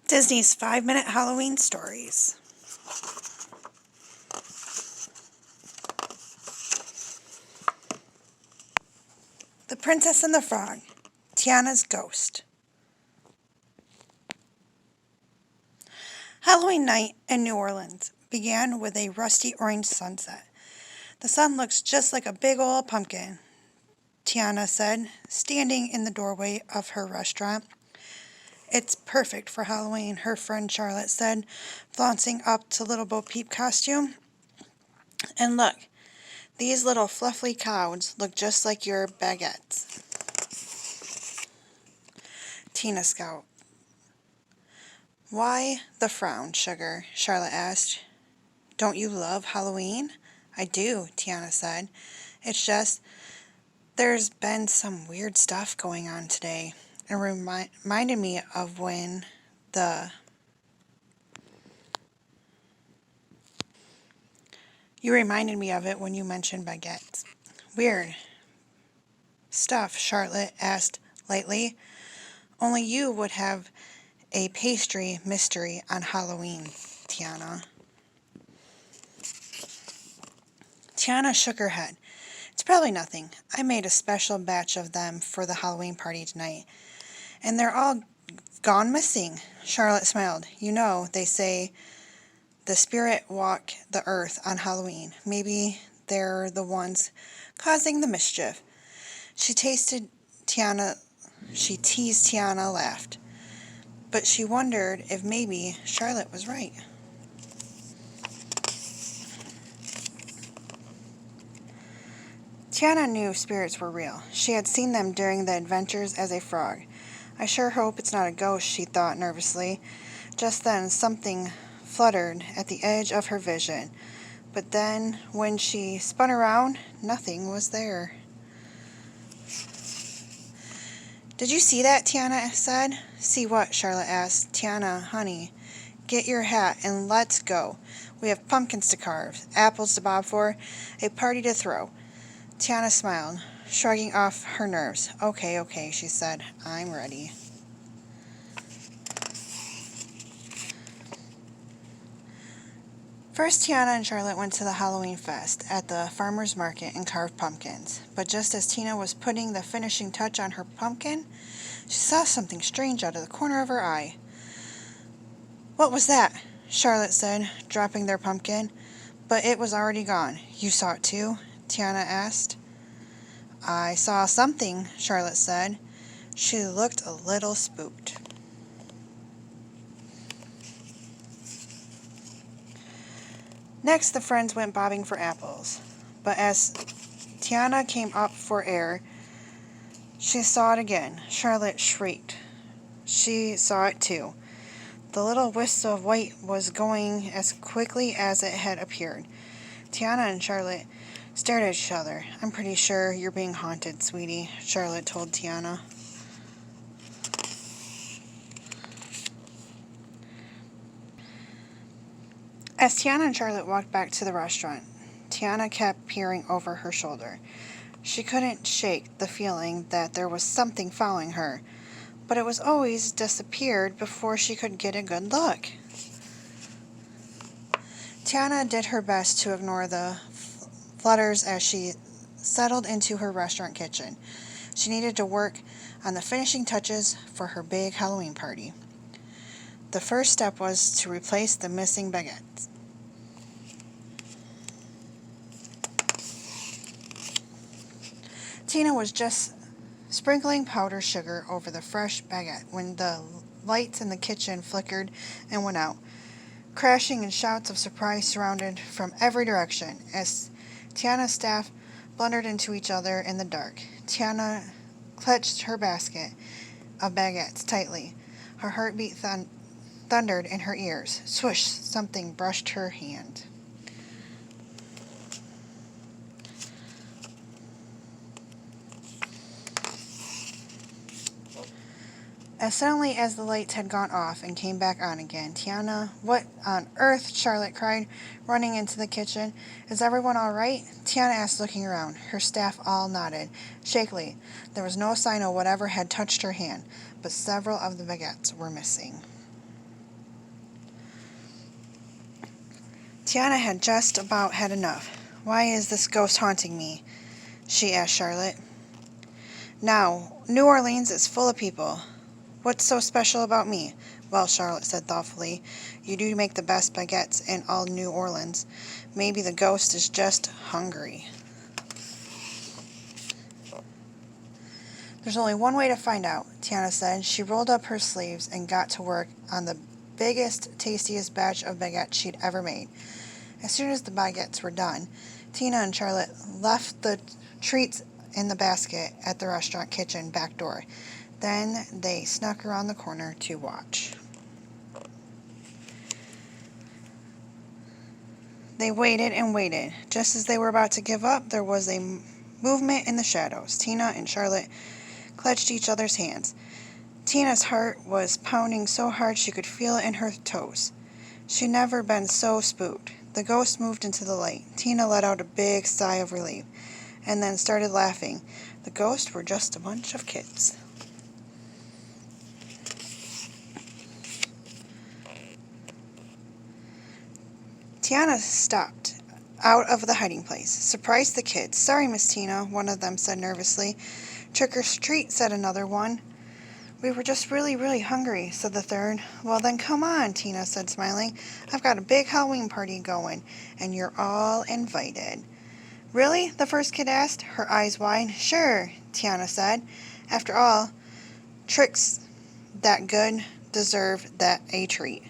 Disney's 5-minute Halloween stories. The Princess and the Frog, Tiana's Ghost. Halloween night in New Orleans began with a rusty orange sunset. The sun looks just like a big old pumpkin, Tiana said, standing in the doorway of her restaurant. It's perfect for Halloween, her friend Charlotte said, flouncing up to Little Bo Peep costume. And look, these little fluffy clouds look just like your baguettes. Tina scout. Why the frown, sugar? Charlotte asked. Don't you love Halloween? I do, Tiana said. It's just, there's been some weird stuff going on today. It reminded me of when You reminded me of it when you mentioned baguettes. Weird stuff, Charlotte asked lightly. Only you would have a pastry mystery on Halloween, Tiana. Tiana shook her head. It's probably nothing. I made a special batch of them for the Halloween party tonight. And they're all gone missing. Charlotte smiled. You know, they say the spirit walk the earth on Halloween. Maybe they're the ones causing the mischief. She teased Tiana, laughed. But she wondered if maybe Charlotte was right. Tiana knew spirits were real. She had seen them during the adventures as a frog. I sure hope it's not a ghost, she thought nervously. Just then something fluttered at the edge of her vision. But then, when she spun around, nothing was there. Did you see that? Tiana said. See what? Charlotte asked. Tiana, honey, get your hat and let's go. We have pumpkins to carve, apples to bob for, a party to throw. Tiana smiled, shrugging off her nerves. Okay, she said. I'm ready. First, Tiana and Charlotte went to the Halloween fest at the farmer's market and carved pumpkins. But just as Tina was putting the finishing touch on her pumpkin, she saw something strange out of the corner of her eye. What was that? Charlotte said, dropping their pumpkin. But it was already gone. You saw it too? Tiana asked. I saw something, Charlotte said. She looked a little spooked. Next, the friends went bobbing for apples. But as Tiana came up for air, she saw it again. Charlotte shrieked. She saw it too. The little wisp of white was going as quickly as it had appeared. Tiana and Charlotte stared at each other. I'm pretty sure you're being haunted, sweetie, Charlotte told Tiana. As Tiana and Charlotte walked back to the restaurant, Tiana kept peering over her shoulder. She couldn't shake the feeling that there was something following her, but it was always disappeared before she could get a good look. Tiana did her best to ignore the flutters as she settled into her restaurant kitchen. She needed to work on the finishing touches for her big Halloween party. The first step was to replace the missing baguettes. Tina was just sprinkling powdered sugar over the fresh baguette when the lights in the kitchen flickered and went out. Crashing and shouts of surprise surrounded from every direction as Tiana's staff blundered into each other in the dark. Tiana clutched her basket of baguettes tightly. Her heartbeat thundered in her ears. Swoosh! Something brushed her hand. As suddenly as the lights had gone off and came back on again, Tiana, what on earth? Charlotte cried, running into the kitchen. Is everyone all right? Tiana asked, looking around. Her staff all nodded, shakily. There was no sign of whatever had touched her hand, but several of the baguettes were missing. Tiana had just about had enough. "Why is this ghost haunting me?" she asked Charlotte. "Now, New Orleans is full of people. What's so special about me?" "Well," Charlotte said thoughtfully, "you do make the best baguettes in all New Orleans. Maybe the ghost is just hungry." "There's only one way to find out," Tiana said. She rolled up her sleeves and got to work on the biggest, tastiest batch of baguettes she'd ever made. As soon as the baguettes were done, Tina and Charlotte left the treats in the basket at the restaurant kitchen back door. Then they snuck around the corner to watch. They waited and waited. Just as they were about to give up, there was a movement in the shadows. Tina and Charlotte clutched each other's hands. Tina's heart was pounding so hard she could feel it in her toes. She'd never been so spooked. The ghost moved into the light. Tina let out a big sigh of relief, and then started laughing. The ghosts were just a bunch of kids. Tiana stepped out of the hiding place. "Surprised the kids. Sorry, Miss Tina," one of them said nervously. "Trick or treat," said another one. "We were just really, really hungry," said the third. "Well, then come on," Tina said, smiling. "I've got a big Halloween party going, and you're all invited." "Really?" the first kid asked, her eyes wide. "Sure," Tiana said. "After all, tricks that good deserve that a treat."